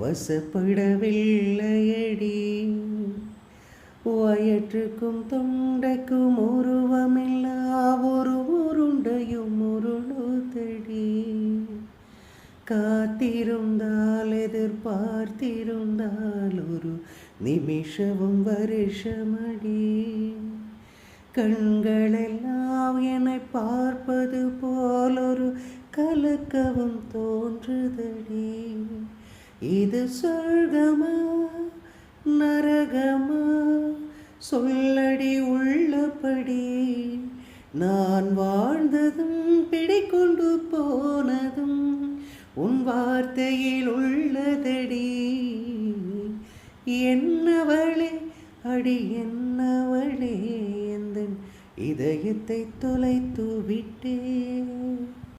வசப்படவில்லையடி. வயிற்றுக்கும் தொண்டைக்கும் உருவமில்லா ஒரு உருண்டையும் உருளுதடி. காத்திருந்தால் எதிர்பார்த்திருந்தால் ஒரு நிமிஷமும் வருஷமடி. கண்களெல்லாம் என்னை பார்ப்பது போல் ஒரு கலக்கவும் தோன்றுதடி. இது சொர்க்கமா நரகமா சொல்லடி உள்ளபடி. நான் வாழ்ந்ததும் பிடிக்கொண்டு போனதும் உன் வார்த்தையில் உள்ளதடி. என்னவளே அடி என்னவளே எந்தன் இதயத்தை தொலைத்து விட்டே.